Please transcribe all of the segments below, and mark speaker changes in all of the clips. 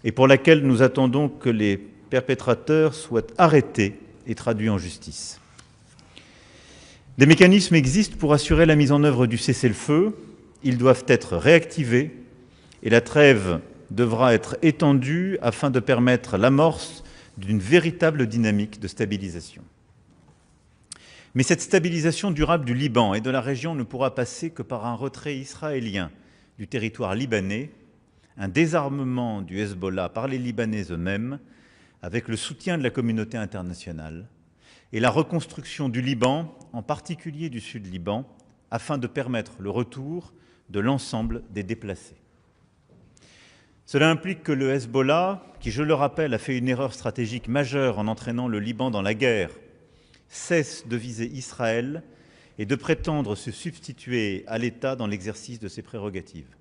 Speaker 1: et pour laquelle nous attendons que les perpétrateurs soient arrêtés et traduits en justice. Des mécanismes existent pour assurer la mise en œuvre du cessez-le-feu. Ils doivent être réactivés et la trêve devra être étendue afin de permettre l'amorce d'une véritable dynamique de stabilisation. Mais cette stabilisation durable du Liban et de la région ne pourra passer que par un retrait israélien du territoire libanais, un désarmement du Hezbollah par les Libanais eux-mêmes, avec le soutien de la communauté internationale, et la reconstruction du Liban, en particulier du Sud-Liban, afin de permettre le retour de l'ensemble des déplacés. Cela implique que le Hezbollah, qui, je le rappelle, a fait une erreur stratégique majeure en entraînant le Liban dans la guerre, cesse de viser Israël et de prétendre se substituer à l'État dans l'exercice de ses prérogatives.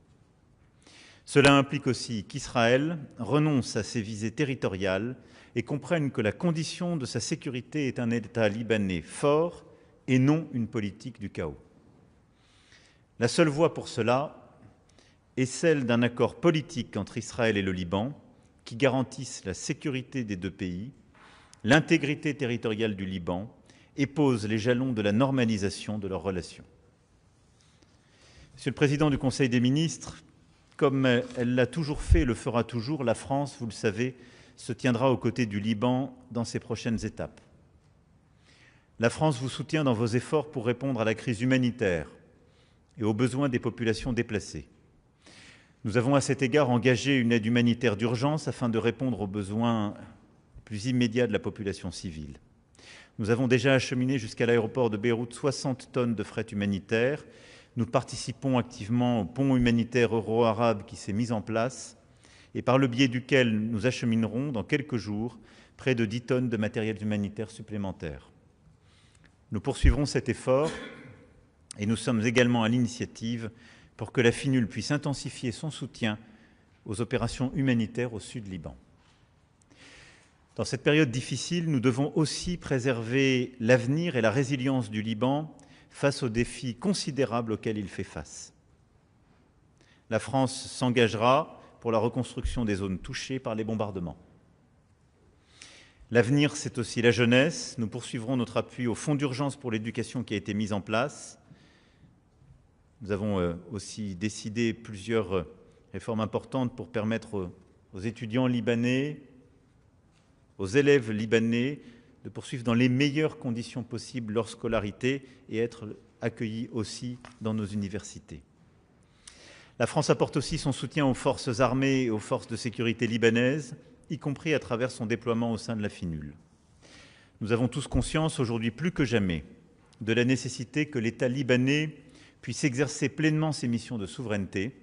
Speaker 1: Cela implique aussi qu'Israël renonce à ses visées territoriales et comprenne que la condition de sa sécurité est un État libanais fort et non une politique du chaos. La seule voie pour cela est celle d'un accord politique entre Israël et le Liban qui garantisse la sécurité des deux pays, l'intégrité territoriale du Liban et pose les jalons de la normalisation de leurs relations. Monsieur le Président du Conseil des ministres, comme elle l'a toujours fait et le fera toujours, la France, vous le savez, se tiendra aux côtés du Liban dans ses prochaines étapes. La France vous soutient dans vos efforts pour répondre à la crise humanitaire et aux besoins des populations déplacées. Nous avons à cet égard engagé une aide humanitaire d'urgence afin de répondre aux besoins plus immédiats de la population civile. Nous avons déjà acheminé jusqu'à l'aéroport de Beyrouth 60 tonnes de fret humanitaire. Nous participons activement au pont humanitaire euro-arabe qui s'est mis en place et par le biais duquel nous acheminerons dans quelques jours près de 10 tonnes de matériel humanitaire supplémentaire. Nous poursuivrons cet effort et nous sommes également à l'initiative pour que la FINUL puisse intensifier son soutien aux opérations humanitaires au sud Liban. Dans cette période difficile, nous devons aussi préserver l'avenir et la résilience du Liban face aux défis considérables auxquels il fait face. La France s'engagera pour la reconstruction des zones touchées par les bombardements. L'avenir, c'est aussi la jeunesse. Nous poursuivrons notre appui au fonds d'urgence pour l'éducation qui a été mis en place. Nous avons aussi décidé plusieurs réformes importantes pour permettre aux étudiants libanais, aux élèves libanais de poursuivre dans les meilleures conditions possibles leur scolarité et être accueillis aussi dans nos universités. La France apporte aussi son soutien aux forces armées et aux forces de sécurité libanaises, y compris à travers son déploiement au sein de la FINUL. Nous avons tous conscience, aujourd'hui plus que jamais, de la nécessité que l'État libanais puisse exercer pleinement ses missions de souveraineté.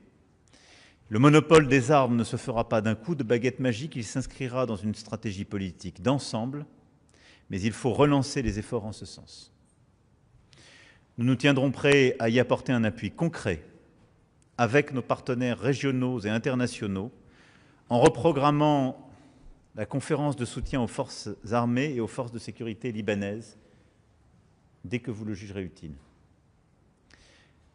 Speaker 1: Le monopole des armes ne se fera pas d'un coup de baguette magique, il s'inscrira dans une stratégie politique d'ensemble, mais il faut relancer les efforts en ce sens. Nous nous tiendrons prêts à y apporter un appui concret avec nos partenaires régionaux et internationaux en reprogrammant la conférence de soutien aux forces armées et aux forces de sécurité libanaises dès que vous le jugerez utile.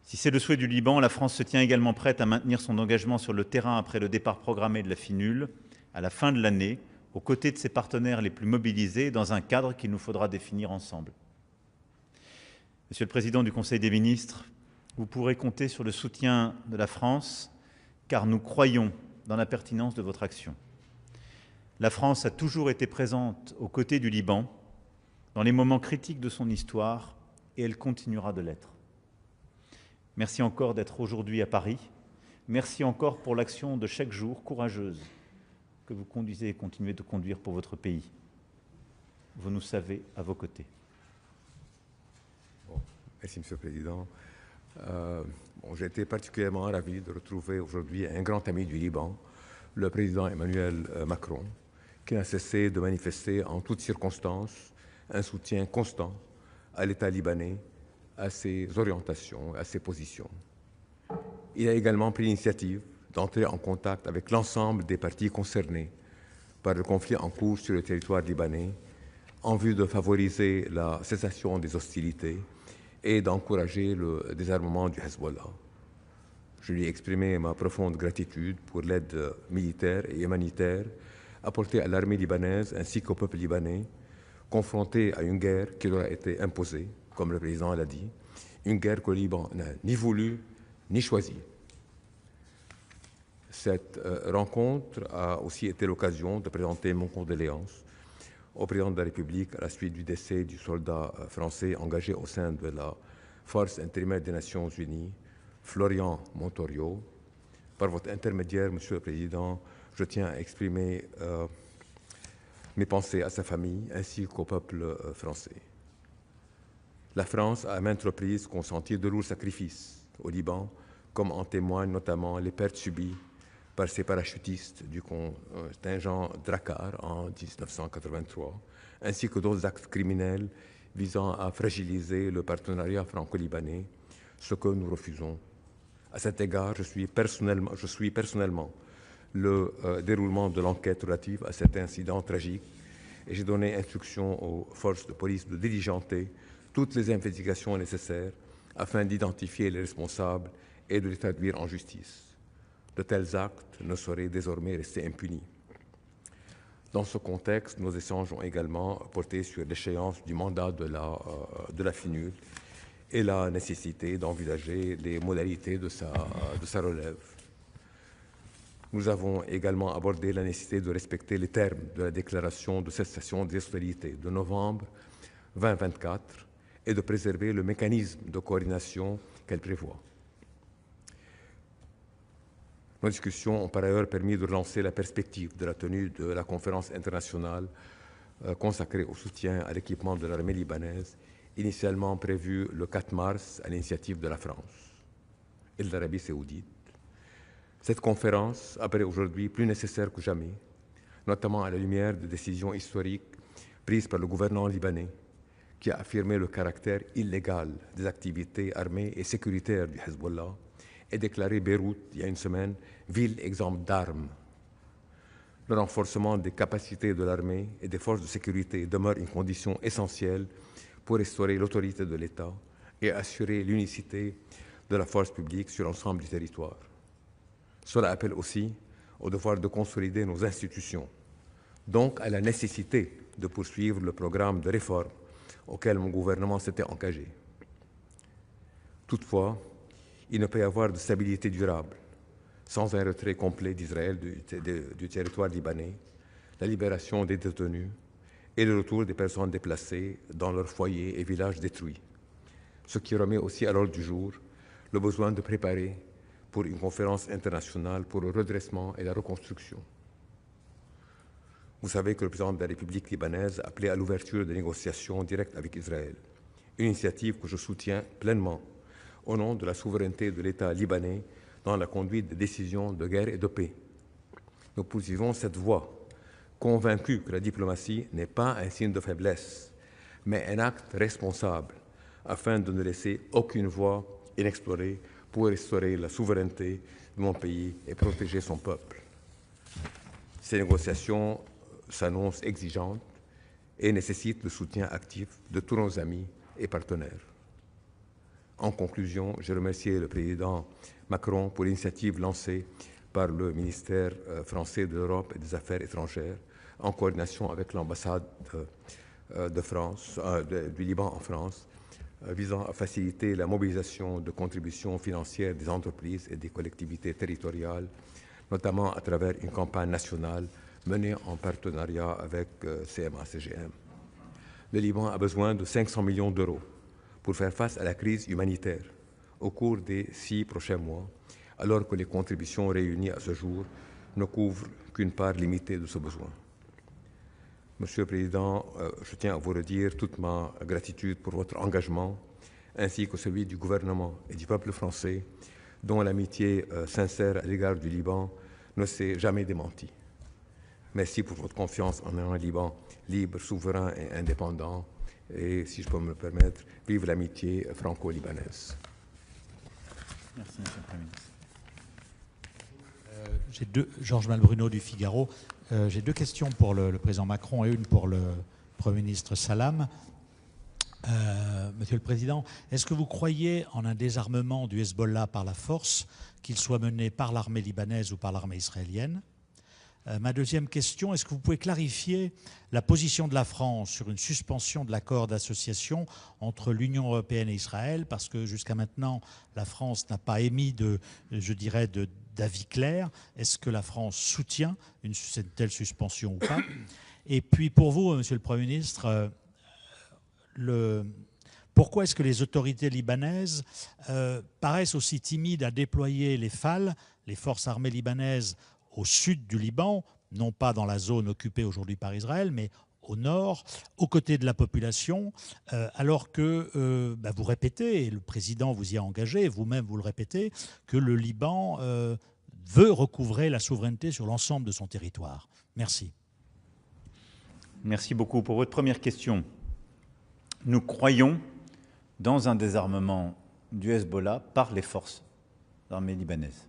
Speaker 1: Si c'est le souhait du Liban, la France se tient également prête à maintenir son engagement sur le terrain après le départ programmé de la FINUL à la fin de l'année, aux côtés de ses partenaires les plus mobilisés, dans un cadre qu'il nous faudra définir ensemble. Monsieur le Président du Conseil des ministres, vous pourrez compter sur le soutien de la France, car nous croyons dans la pertinence de votre action. La France a toujours été présente aux côtés du Liban, dans les moments critiques de son histoire, et elle continuera de l'être. Merci encore d'être aujourd'hui à Paris. Merci encore pour l'action de chaque jour courageuse que vous conduisez et continuez de conduire pour votre pays. Vous nous savez à vos côtés.
Speaker 2: Bon, merci, Monsieur le Président. J'ai été particulièrement ravi de retrouver aujourd'hui un grand ami du Liban, le président Emmanuel Macron, qui n'a cessé de manifester en toutes circonstances un soutien constant à l'État libanais, à ses orientations, à ses positions. Il a également pris l'initiative d'entrer en contact avec l'ensemble des parties concernées par le conflit en cours sur le territoire libanais en vue de favoriser la cessation des hostilités et d'encourager le désarmement du Hezbollah. Je lui ai exprimé ma profonde gratitude pour l'aide militaire et humanitaire apportée à l'armée libanaise ainsi qu'au peuple libanais, confronté à une guerre qui leur a été imposée, comme le président l'a dit, une guerre que le Liban n'a ni voulu ni choisie. Cette rencontre a aussi été l'occasion de présenter mon condoléances au président de la République à la suite du décès du soldat français engagé au sein de la Force intérimaire des Nations Unies, Florian Montorio. Par votre intermédiaire, Monsieur le Président, je tiens à exprimer mes pensées à sa famille ainsi qu'au peuple français. La France a à maintes reprises consenti de lourds sacrifices au Liban, comme en témoignent notamment les pertes subies par ses parachutistes du contingent Drakkar en 1983, ainsi que d'autres actes criminels visant à fragiliser le partenariat franco-libanais, ce que nous refusons. À cet égard, je suis personnellement le déroulement de l'enquête relative à cet incident tragique et j'ai donné instruction aux forces de police de diligenter toutes les investigations nécessaires afin d'identifier les responsables et de les traduire en justice. De tels actes ne sauraient désormais rester impunis. Dans ce contexte, nos échanges ont également porté sur l'échéance du mandat de la FINUL et la nécessité d'envisager les modalités de sa relève. Nous avons également abordé la nécessité de respecter les termes de la déclaration de cessation des hostilités de novembre 2024 et de préserver le mécanisme de coordination qu'elle prévoit. Nos discussions ont par ailleurs permis de relancer la perspective de la tenue de la conférence internationale consacrée au soutien à l'équipement de l'armée libanaise, initialement prévue le 4 mars à l'initiative de la France et de l'Arabie saoudite. Cette conférence apparaît aujourd'hui plus nécessaire que jamais, notamment à la lumière de décisions historiques prises par le gouvernement libanais, qui a affirmé le caractère illégal des activités armées et sécuritaires du Hezbollah et déclaré Beyrouth, il y a une semaine, ville exempte d'armes. Le renforcement des capacités de l'armée et des forces de sécurité demeure une condition essentielle pour restaurer l'autorité de l'État et assurer l'unicité de la force publique sur l'ensemble du territoire. Cela appelle aussi au devoir de consolider nos institutions, donc à la nécessité de poursuivre le programme de réforme auquel mon gouvernement s'était engagé. Toutefois, il ne peut y avoir de stabilité durable sans un retrait complet d'Israël du territoire libanais, la libération des détenus et le retour des personnes déplacées dans leurs foyers et villages détruits, ce qui remet aussi à l'ordre du jour le besoin de préparer pour une conférence internationale pour le redressement et la reconstruction. Vous savez que le président de la République libanaise a appelé à l'ouverture de négociations directes avec Israël, une initiative que je soutiens pleinement au nom de la souveraineté de l'État libanais dans la conduite des décisions de guerre et de paix. Nous poursuivons cette voie, convaincus que la diplomatie n'est pas un signe de faiblesse, mais un acte responsable, afin de ne laisser aucune voie inexplorée pour restaurer la souveraineté de mon pays et protéger son peuple. Ces négociations s'annoncent exigeantes et nécessitent le soutien actif de tous nos amis et partenaires. En conclusion, je remercie le président Macron pour l'initiative lancée par le ministère français de l'Europe et des Affaires étrangères en coordination avec l'ambassade du Liban en France, visant à faciliter la mobilisation de contributions financières des entreprises et des collectivités territoriales, notamment à travers une campagne nationale menée en partenariat avec CMA-CGM. Le Liban a besoin de 500 millions d'euros pour faire face à la crise humanitaire au cours des 6 prochains mois, alors que les contributions réunies à ce jour ne couvrent qu'une part limitée de ce besoin. Monsieur le Président, je tiens à vous redire toute ma gratitude pour votre engagement, ainsi que celui du gouvernement et du peuple français, dont l'amitié sincère à l'égard du Liban ne s'est jamais démentie. Merci pour votre confiance en un Liban libre, souverain et indépendant. Et si je peux me le permettre, vive l'amitié franco-libanaise.
Speaker 1: Merci, Monsieur le Premier ministre.
Speaker 3: Georges Malbruno du Figaro. J'ai 2 questions pour le président Macron et une pour le Premier ministre Salam. Monsieur le Président, est-ce que vous croyez en un désarmement du Hezbollah par la force, qu'il soit mené par l'armée libanaise ou par l'armée israélienne? Ma deuxième question, est-ce que vous pouvez clarifier la position de la France sur une suspension de l'accord d'association entre l'Union européenne et Israël? Parce que jusqu'à maintenant, la France n'a pas émis d'avis clair. Est-ce que la France soutient une telle suspension ou pas? Et puis pour vous, Monsieur le Premier ministre, pourquoi est-ce que les autorités libanaises paraissent aussi timides à déployer les FAL, les forces armées libanaises, au sud du Liban, non pas dans la zone occupée aujourd'hui par Israël, mais au nord, aux côtés de la population, alors que vous répétez, et le président vous y a engagé, vous-même vous le répétez, que le Liban veut recouvrer la souveraineté sur l'ensemble de son territoire. Merci.
Speaker 1: Merci beaucoup pour votre première question. Nous croyons dans un désarmement du Hezbollah par les forces armées libanaises.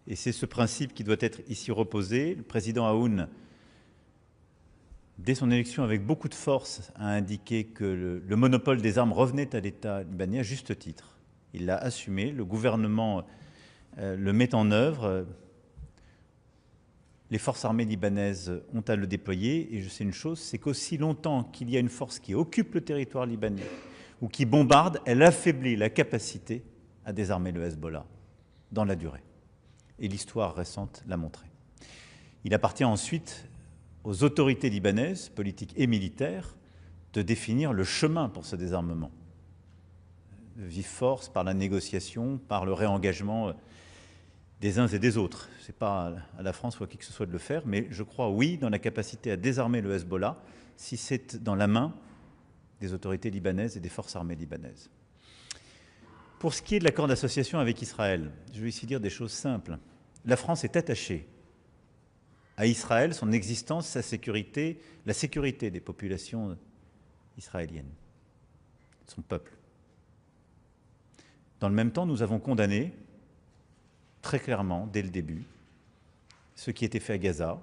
Speaker 1: Et c'est ce principe qui doit être ici reposé. Le président Aoun, dès son élection avec beaucoup de force, a indiqué que le monopole des armes revenait à l'État libanais à juste titre. Il l'a assumé, le gouvernement le met en œuvre. Les forces armées libanaises ont à le déployer, et je sais une chose, c'est qu'aussi longtemps qu'il y a une force qui occupe le territoire libanais ou qui bombarde, elle affaiblit la capacité à désarmer le Hezbollah dans la durée. Et l'histoire récente l'a montré. Il appartient ensuite aux autorités libanaises, politiques et militaires, de définir le chemin pour ce désarmement. De vive force, par la négociation, par le réengagement des uns et des autres. Ce n'est pas à la France ou à qui que ce soit de le faire, mais je crois, oui, dans la capacité à désarmer le Hezbollah, si c'est dans la main des autorités libanaises et des forces armées libanaises. Pour ce qui est de l'accord d'association avec Israël, je vais ici dire des choses simples. La France est attachée à Israël, son existence, sa sécurité, la sécurité des populations israéliennes, son peuple. Dans le même temps, nous avons condamné très clairement, dès le début, ce qui était fait à Gaza,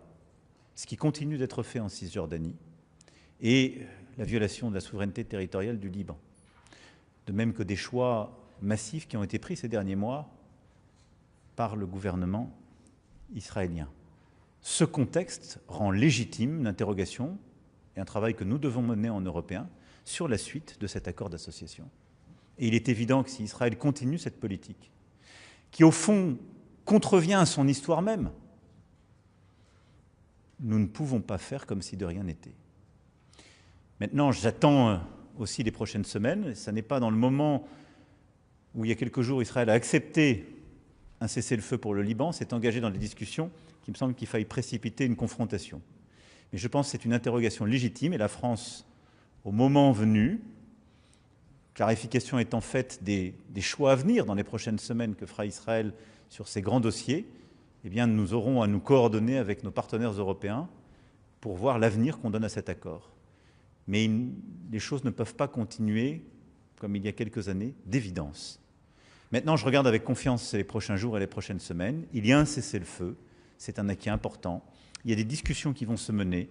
Speaker 1: ce qui continue d'être fait en Cisjordanie, et la violation de la souveraineté territoriale du Liban. De même que des choix massifs qui ont été pris ces derniers mois par le gouvernement israélien. Ce contexte rend légitime l'interrogation et un travail que nous devons mener en Européens sur la suite de cet accord d'association. Et il est évident que si Israël continue cette politique, qui au fond contrevient à son histoire même, nous ne pouvons pas faire comme si de rien n'était. Maintenant, j'attends aussi les prochaines semaines. Ce n'est pas dans le moment où il y a quelques jours, Israël a accepté un cessez-le-feu pour le Liban, s'est engagé dans des discussions qui me semble qu'il faille précipiter une confrontation. Mais je pense que c'est une interrogation légitime et la France, au moment venu, clarification étant faite des choix à venir dans les prochaines semaines que fera Israël sur ces grands dossiers, eh bien, nous aurons à nous coordonner avec nos partenaires européens pour voir l'avenir qu'on donne à cet accord. Mais les choses ne peuvent pas continuer comme il y a quelques années, d'évidence. Maintenant, je regarde avec confiance les prochains jours et les prochaines semaines. Il y a un cessez-le-feu, c'est un acquis important. Il y a des discussions qui vont se mener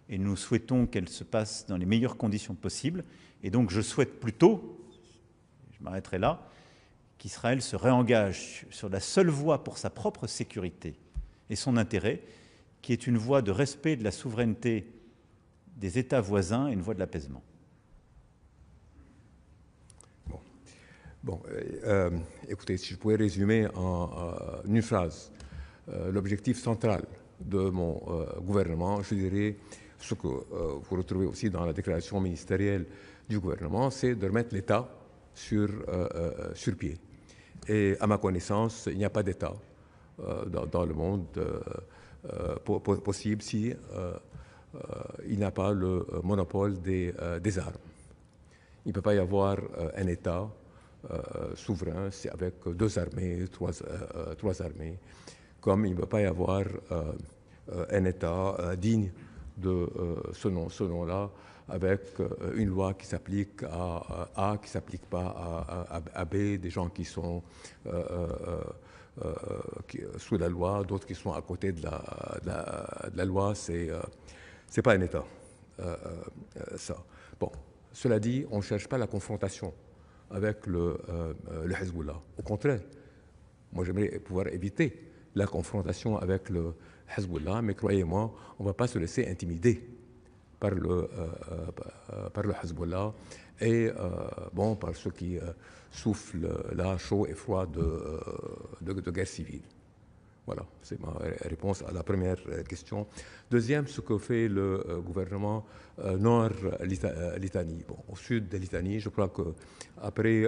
Speaker 1: et nous souhaitons qu'elles se passent dans les meilleures conditions possibles. Et donc, je souhaite plutôt, je m'arrêterai là, qu'Israël se réengage sur la seule voie pour sa propre sécurité et son intérêt, qui est une voie de respect de la souveraineté des États voisins et une voie de l'apaisement.
Speaker 2: Écoutez, si je pouvais résumer en une phrase, l'objectif central de mon gouvernement, je dirais, ce que vous retrouvez aussi dans la déclaration ministérielle du gouvernement, c'est de remettre l'État sur pied. Et à ma connaissance, il n'y a pas d'État dans le monde possible si il n'a pas le monopole des armes. Il ne peut pas y avoir un État souverain avec deux armées, trois armées, comme il ne peut pas y avoir un État digne de ce nom-là, avec une loi qui s'applique à A, qui ne s'applique pas à B, des gens qui sont sous la loi, d'autres qui sont à côté de la loi, c'est pas un État, ça. Bon, Cela dit, on ne cherche pas la confrontation avec le Hezbollah. Au contraire, moi j'aimerais pouvoir éviter la confrontation avec le Hezbollah, mais croyez-moi, on ne va pas se laisser intimider par le Hezbollah et bon, par ceux qui soufflent là chaud et froid de guerre civile. Voilà, c'est ma réponse à la première question. Deuxième, ce que fait le gouvernement nord-Litanie. Bon, au sud de Litanie, je crois qu'après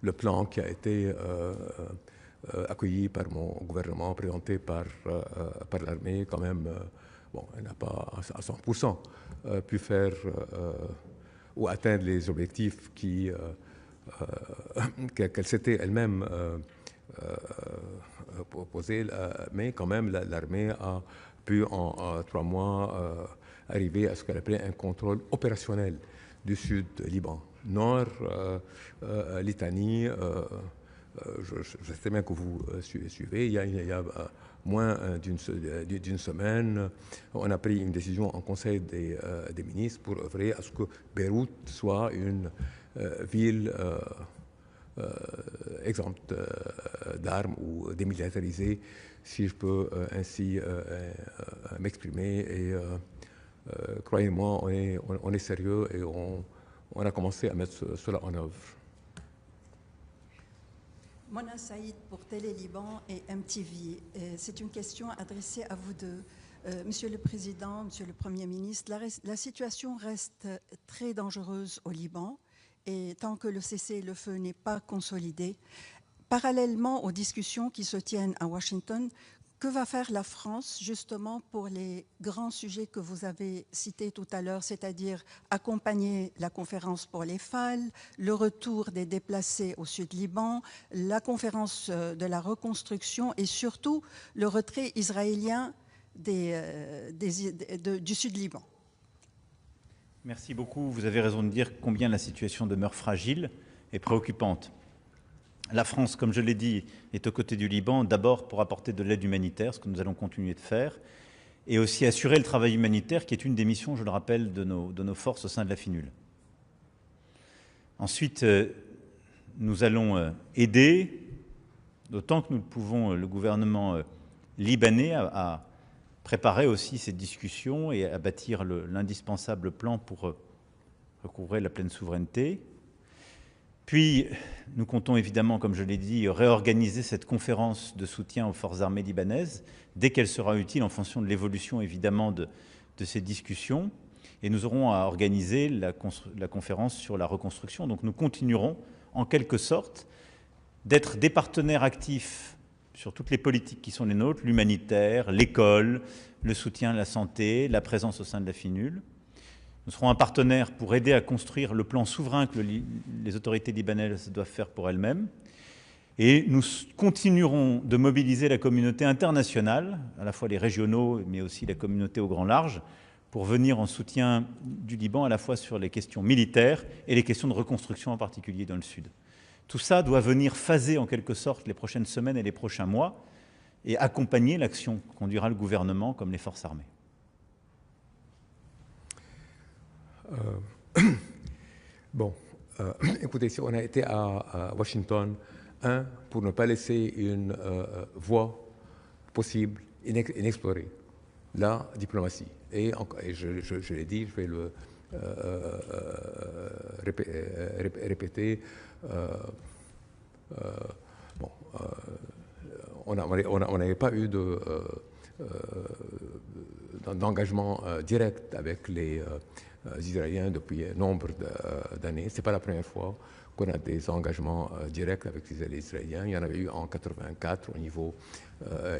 Speaker 2: le plan qui a été accueilli par mon gouvernement, présenté par l'armée, quand même, bon, elle n'a pas à 100% pu faire ou atteindre les objectifs qu'elle s'était elle-même posés, mais quand même l'armée a pu en 3 mois arriver à ce qu'elle appelait un contrôle opérationnel du sud Liban. Nord, Litanie, je sais bien que vous suivez, il y a moins d'une semaine, on a pris une décision en Conseil des ministres pour œuvrer à ce que Beyrouth soit une ville exempte d'armes ou démilitarisée, si je peux ainsi m'exprimer. Et croyez-moi, on est sérieux et on a commencé à mettre cela en œuvre.
Speaker 4: Mona Saïd pour Télé Liban et MTV. C'est une question adressée à vous deux. Monsieur le Président, Monsieur le Premier ministre, la situation reste très dangereuse au Liban et tant que le cessez-le-feu n'est pas consolidé, parallèlement aux discussions qui se tiennent à Washington, que va faire la France justement pour les grands sujets que vous avez cités tout à l'heure, c'est-à-dire accompagner la conférence pour les FAL, le retour des déplacés au Sud-Liban, la conférence de la reconstruction et surtout le retrait israélien du Sud-Liban?
Speaker 1: Merci beaucoup. Vous avez raison de dire combien la situation demeure fragile et préoccupante. La France, comme je l'ai dit, est aux côtés du Liban, d'abord pour apporter de l'aide humanitaire, ce que nous allons continuer de faire, et aussi assurer le travail humanitaire, qui est une des missions, je le rappelle, de nos forces au sein de la FINUL. Ensuite, nous allons aider, d'autant que nous le pouvons, le gouvernement libanais à préparer aussi ces discussions et à bâtir l'indispensable plan pour recouvrer la pleine souveraineté. Puis, nous comptons évidemment, comme je l'ai dit, réorganiser cette conférence de soutien aux forces armées libanaises dès qu'elle sera utile en fonction de l'évolution évidemment de ces discussions. Et nous aurons à organiser la conférence sur la reconstruction. Donc nous continuerons en quelque sorte d'être des partenaires actifs sur toutes les politiques qui sont les nôtres, l'humanitaire, l'école, le soutien à la santé, la présence au sein de la FINUL. Nous serons un partenaire pour aider à construire le plan souverain que les autorités libanaises doivent faire pour elles-mêmes. Et nous continuerons de mobiliser la communauté internationale, à la fois les régionaux, mais aussi la communauté au grand large, pour venir en soutien du Liban, à la fois sur les questions militaires et les questions de reconstruction, en particulier dans le Sud. Tout ça doit venir phaser, en quelque sorte, les prochaines semaines et les prochains mois, et accompagner l'action que conduira le gouvernement comme les forces armées.
Speaker 2: Bon, écoutez, si on a été à Washington, pour ne pas laisser une voie possible, inexplorée, la diplomatie. Et je l'ai dit, je vais le répéter. Bon, on n'avait pas eu d'engagement direct avec les Israéliens depuis nombre d'années. Ce n'est pas la première fois qu'on a des engagements directs avec les Israéliens. Il y en avait eu en 1984 au niveau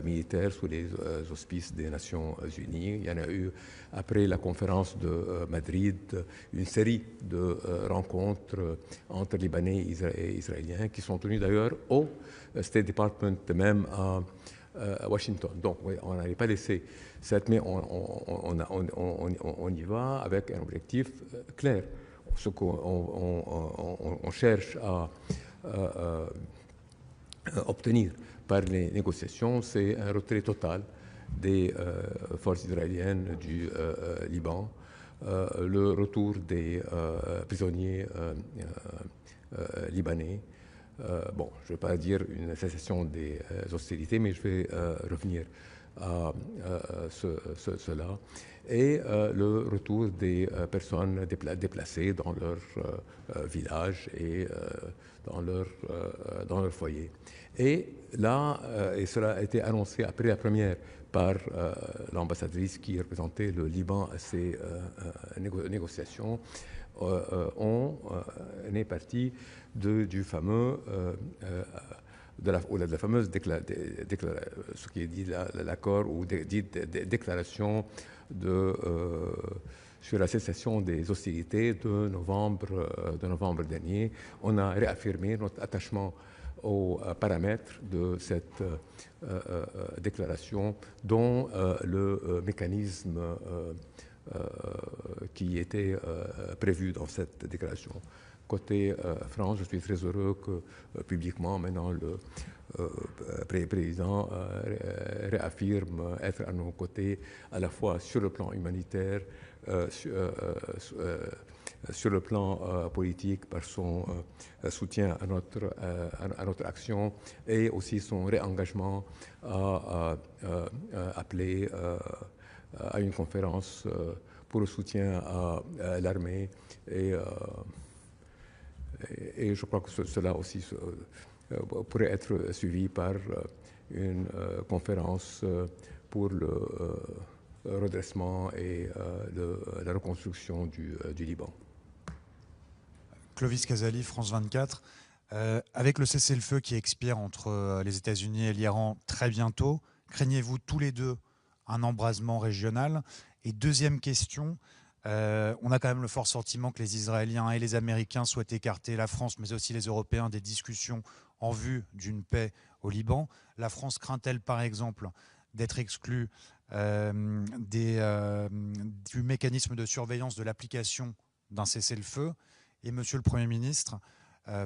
Speaker 2: militaire sous les auspices des Nations Unies. Il y en a eu après la conférence de Madrid, une série de rencontres entre Libanais et Israéliens qui sont tenues d'ailleurs au State Department même à Washington. Donc oui, on n'allait pas laisser cette, mais on y va avec un objectif clair. Ce qu'on cherche à obtenir par les négociations, c'est un retrait total des forces israéliennes du Liban le retour des prisonniers libanais. Bon, je ne vais pas dire une cessation des hostilités, mais je vais revenir à cela. Et le retour des personnes déplacées dans leur village et dans leur foyer. Et là, et cela a été annoncé après la première par l'ambassadrice qui représentait le Liban à ces négociations, on est parti du fameux de la fameuse ce qui est dit l'accord ou dit déclaration sur la cessation des hostilités de novembre dernier. On a réaffirmé notre attachement aux paramètres de cette déclaration, dont le mécanisme qui était prévu dans cette déclaration. Côté France, je suis très heureux que publiquement, maintenant, le président réaffirme être à nos côtés, à la fois sur le plan humanitaire, sur le plan politique, par son soutien à notre action, et aussi son réengagement à appeler à une conférence pour le soutien à l'armée. Et je crois que cela aussi pourrait être suivi par une conférence pour le redressement et la reconstruction du Liban.
Speaker 5: Clovis Casali, France 24. Avec le cessez-le-feu qui expire entre les États-Unis et l'Iran très bientôt, craignez-vous tous les deux un embrasement régional? Et deuxième question, on a quand même le fort sentiment que les Israéliens et les Américains souhaitent écarter la France, mais aussi les Européens, des discussions en vue d'une paix au Liban. La France craint-elle, par exemple, d'être exclue du mécanisme de surveillance de l'application d'un cessez-le-feu? Et Monsieur le Premier ministre,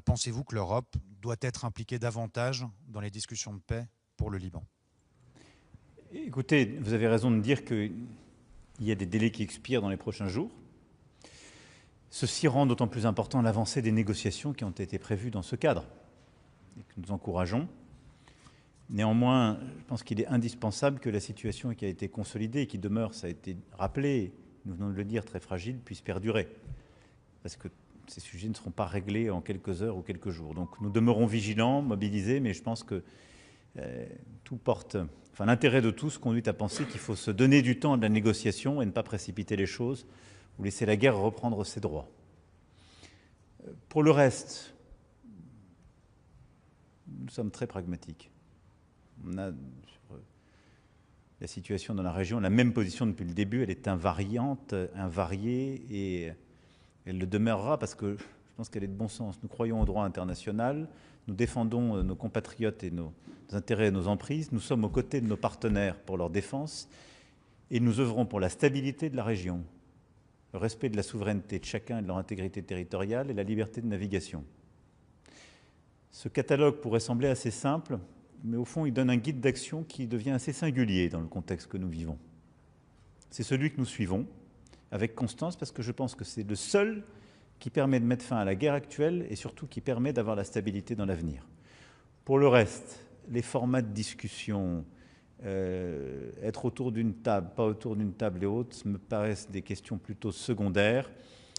Speaker 5: pensez-vous que l'Europe doit être impliquée davantage dans les discussions de paix pour le Liban?
Speaker 1: Écoutez, vous avez raison de dire qu'il y a des délais qui expirent dans les prochains jours. Ceci rend d'autant plus important l'avancée des négociations qui ont été prévues dans ce cadre et que nous encourageons. Néanmoins, je pense qu'il est indispensable que la situation qui a été consolidée et qui demeure, ça a été rappelé, nous venons de le dire, très fragile, puisse perdurer. Parce que ces sujets ne seront pas réglés en quelques heures ou quelques jours. Donc nous demeurons vigilants, mobilisés, mais je pense que tout porte... Enfin, l'intérêt de tous conduit à penser qu'il faut se donner du temps de la négociation et ne pas précipiter les choses ou laisser la guerre reprendre ses droits. Pour le reste, nous sommes très pragmatiques. On a sur la situation dans la région la même position depuis le début. Elle est invariante, invariée, et elle le demeurera parce que je pense qu'elle est de bon sens. Nous croyons au droit international, nous défendons nos compatriotes et nos intérêts et nos emprises, nous sommes aux côtés de nos partenaires pour leur défense et nous œuvrons pour la stabilité de la région, le respect de la souveraineté de chacun et de leur intégrité territoriale et la liberté de navigation. Ce catalogue pourrait sembler assez simple, mais au fond, il donne un guide d'action qui devient assez singulier dans le contexte que nous vivons. C'est celui que nous suivons avec constance parce que je pense que c'est le seul qui permet de mettre fin à la guerre actuelle et surtout qui permet d'avoir la stabilité dans l'avenir. Pour le reste, les formats de discussion, être autour d'une table, pas autour d'une table et autres, me paraissent des questions plutôt secondaires.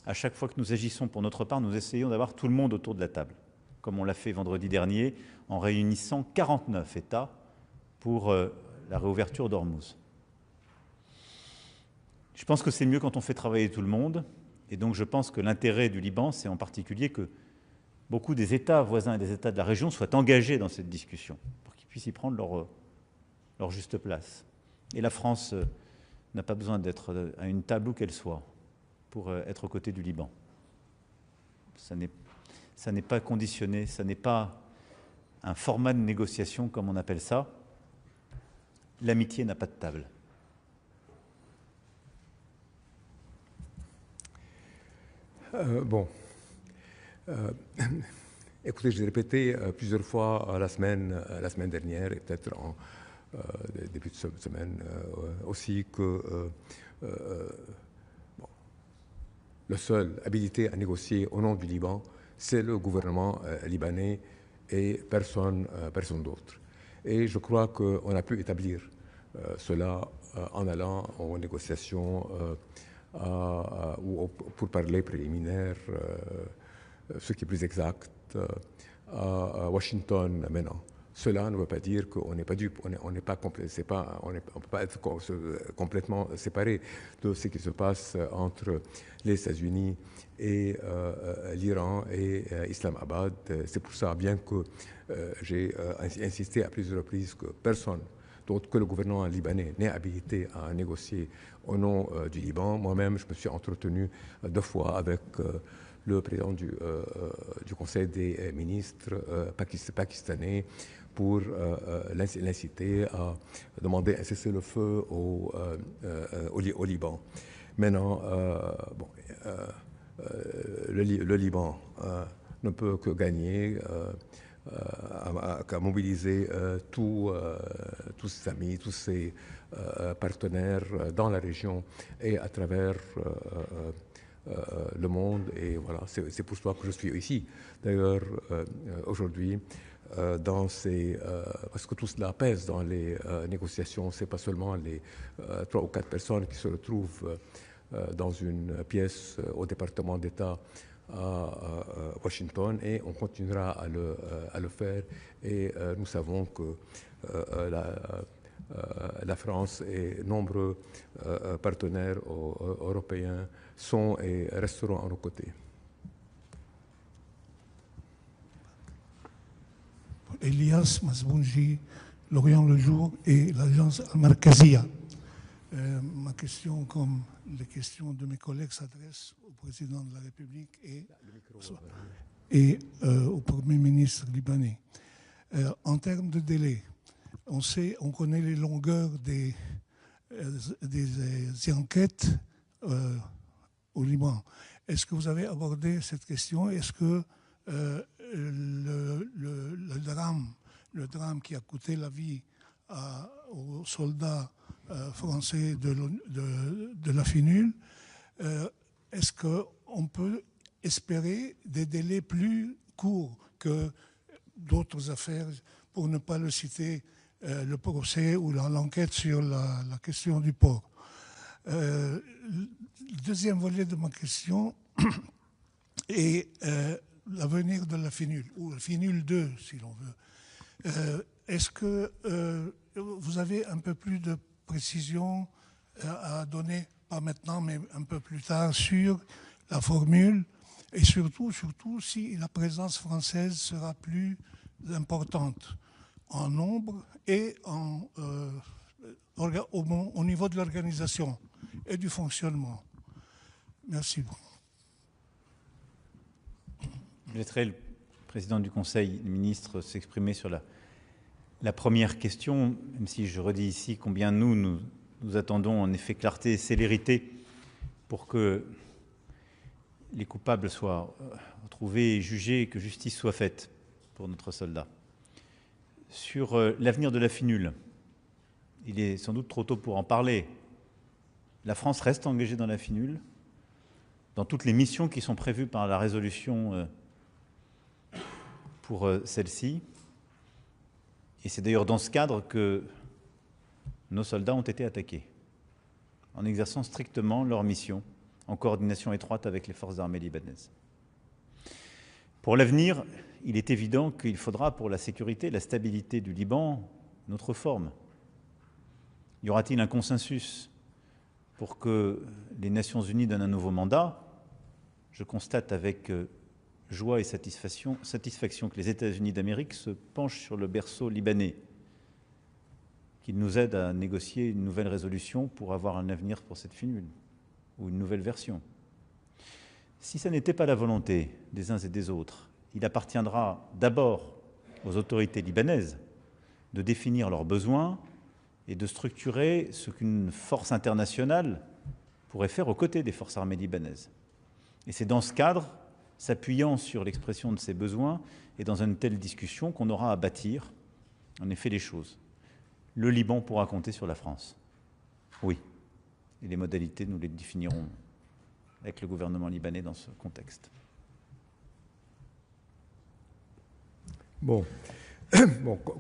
Speaker 1: À chaque fois que nous agissons pour notre part, nous essayons d'avoir tout le monde autour de la table, comme on l'a fait vendredi dernier en réunissant 49 États pour la réouverture d'Ormuz. Je pense que c'est mieux quand on fait travailler tout le monde. Et donc je pense que l'intérêt du Liban, c'est en particulier que beaucoup des États voisins et des États de la région soient engagés dans cette discussion pour qu'ils puissent y prendre leur juste place. Et la France n'a pas besoin d'être à une table où qu'elle soit pour être aux côtés du Liban. Ça n'est pas conditionné, ça n'est pas un format de négociation comme on appelle ça. L'amitié n'a pas de table.
Speaker 2: Écoutez, j'ai répété plusieurs fois la semaine dernière et peut-être en début de semaine aussi que le seul habilité à négocier au nom du Liban, c'est le gouvernement libanais et personne d'autre. Et je crois qu'on a pu établir cela en allant aux négociations ou pour parler préliminaires, ce qui est plus exact, à Washington maintenant. Cela ne veut pas dire qu'on n'est pas dupe, on ne peut pas être complètement séparé de ce qui se passe entre les États-Unis et l'Iran et Islamabad. C'est pour ça, bien que j'ai insisté à plusieurs reprises que personne d'autre que le gouvernement libanais n'est habilité à négocier au nom du Liban. Moi-même, je me suis entretenu 2 fois avec le président du Conseil des ministres pakistanais pour l'inciter à demander un cessez-le-feu au Liban. Maintenant, le Liban ne peut que gagner qu'à mobiliser tous ses amis, tous ses partenaires dans la région et à travers le monde. Et voilà, c'est pour ça que je suis ici. D'ailleurs, aujourd'hui, parce que tout cela pèse dans les négociations, c'est pas seulement les 3 ou 4 personnes qui se retrouvent dans une pièce au département d'État à Washington, et on continuera à le faire. Et nous savons que la France et nombreux partenaires européens sont et resteront à nos côtés.
Speaker 6: Elias Masbounji, L'Orient le Jour et l'agence Al-Markazia. Ma question, comme les questions de mes collègues, s'adresse au président de la République et au Premier ministre libanais. En termes de délai, on connaît les longueurs des enquêtes au Liban. Est-ce que vous avez abordé cette question? Est-ce que le drame qui a coûté la vie aux soldats français de la FINUL, est-ce qu'on peut espérer des délais plus courts que d'autres affaires, pour ne pas le citer, le procès ou l'enquête sur la question du port? Le deuxième volet de ma question est l'avenir de la FINUL, ou la FINUL 2, si l'on veut. Est-ce que vous avez un peu plus de précision à donner, pas maintenant, mais un peu plus tard, sur la formule, et surtout si la présence française sera plus importante en nombre et au niveau de l'organisation et du fonctionnement? Merci beaucoup.
Speaker 1: Je laisserai le président du Conseil des ministres s'exprimer sur la première question, même si je redis ici combien nous attendons en effet clarté et célérité pour que les coupables soient retrouvés et jugés et que justice soit faite pour notre soldat. Sur l'avenir de la FINUL, il est sans doute trop tôt pour en parler. La France reste engagée dans la FINUL, dans toutes les missions qui sont prévues par la résolution pour celle-ci. Et c'est d'ailleurs dans ce cadre que nos soldats ont été attaqués, en exerçant strictement leur mission, en coordination étroite avec les forces armées libanaises. Pour l'avenir, il est évident qu'il faudra, pour la sécurité et la stabilité du Liban, une autre forme. Y aura-t-il un consensus pour que les Nations Unies donnent un nouveau mandat? Je constate avec joie et satisfaction que les États-Unis d'Amérique se penchent sur le berceau libanais, qu'ils nous aident à négocier une nouvelle résolution pour avoir un avenir pour cette FINUL, ou une nouvelle version. Si ça n'était pas la volonté des uns et des autres, il appartiendra d'abord aux autorités libanaises de définir leurs besoins et de structurer ce qu'une force internationale pourrait faire aux côtés des forces armées libanaises. Et c'est dans ce cadre, s'appuyant sur l'expression de ces besoins et dans une telle discussion, qu'on aura à bâtir, en effet, les choses. Le Liban pourra compter sur la France. Oui. Et les modalités, nous les définirons avec le gouvernement libanais dans ce contexte.
Speaker 2: Bon,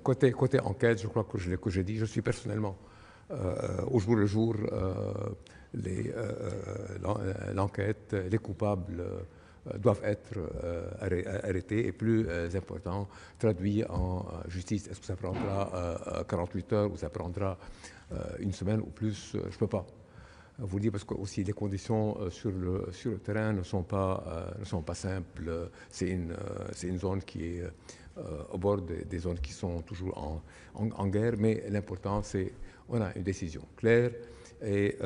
Speaker 2: côté enquête, je crois que j'ai dit, je suis personnellement au jour le jour l'enquête, les coupables doivent être arrêtés et plus important, traduits en justice. Est-ce que ça prendra 48 heures ou ça prendra une semaine ou plus? Je ne peux pas vous dire parce que aussi les conditions sur le terrain ne sont pas simples. C'est une zone qui est au bord des zones qui sont toujours en guerre, mais l'important c'est on a une décision claire et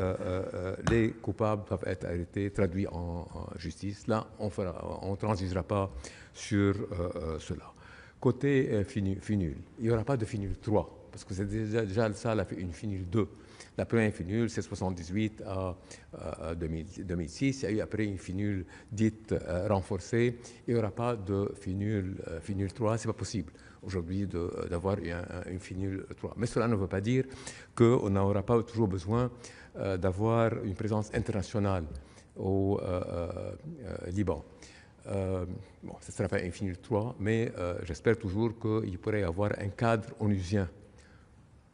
Speaker 2: les coupables doivent être arrêtés, traduits en justice. Là, on ne transigera pas sur cela. Côté FINUL, il n'y aura pas de FINUL 3, parce que c'est déjà ça, une FINUL 2. La première FINUL, c'est 78 à 2006. Il y a eu après une FINUL dite renforcée. Il n'y aura pas de FINUL 3, ce n'est pas possible aujourd'hui d'avoir une FINUL 3. Mais cela ne veut pas dire qu'on n'aura pas toujours besoin d'avoir une présence internationale au Liban. Bon, ce ne sera pas une FINUL 3, mais j'espère toujours qu'il pourrait y avoir un cadre onusien.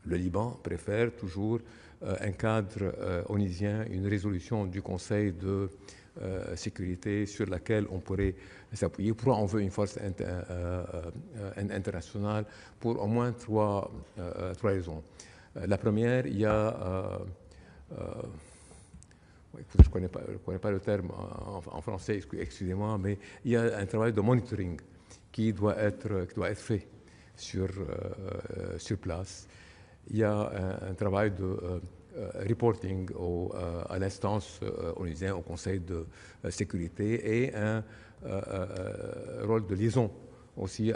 Speaker 2: Le Liban préfère toujours un cadre onusien, une résolution du Conseil de sécurité sur laquelle on pourrait s'appuyer. Pourquoi on veut une force internationale? Pour au moins trois raisons. La première, il y a... je ne connais pas le terme en français, excusez-moi, mais il y a un travail de monitoring qui doit être fait sur place. Il y a un travail de reporting à l'instance onusienne, au Conseil de sécurité, et un rôle de liaison aussi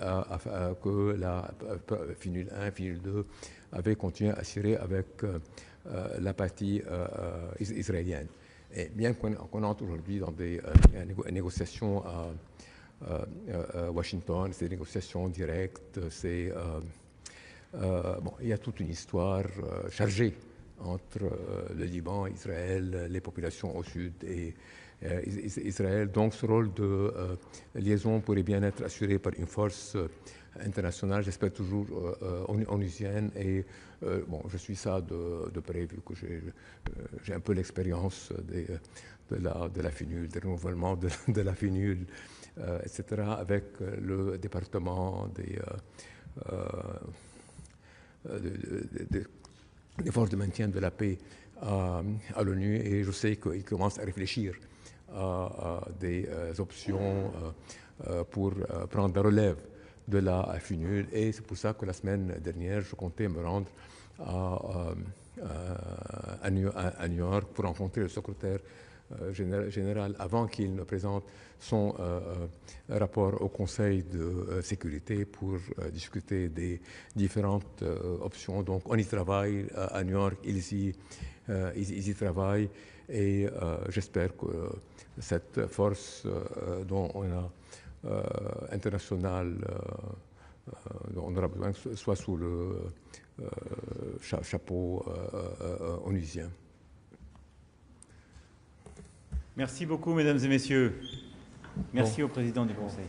Speaker 2: que la FINUL 1, FINUL 2 avait continué à assurer avec la partie israélienne. Et bien qu'on entre aujourd'hui dans des négociations à Washington, c'est des négociations directes, il y a toute une histoire chargée entre le Liban, Israël, les populations au sud et Israël. Donc ce rôle de liaison pourrait bien être assuré par une force internationale, j'espère toujours onusienne. Et je suis ça de près, vu que j'ai un peu l'expérience de la FINUL, des renouvellements de la FINUL, etc., avec le département des forces de maintien de la paix à l'ONU, et je sais qu'ils commencent à réfléchir à des options pour prendre la relève de la FINUL, et c'est pour ça que la semaine dernière, je comptais me rendre à New York pour rencontrer le secrétaire général avant qu'il ne présente son rapport au Conseil de sécurité pour discuter des différentes options. Donc on y travaille à New York, ils y travaillent, et j'espère que cette force dont on a internationale, dont on aura besoin, soit sous le chapeau onusien.
Speaker 1: Merci beaucoup, mesdames et messieurs. Merci au président du Conseil.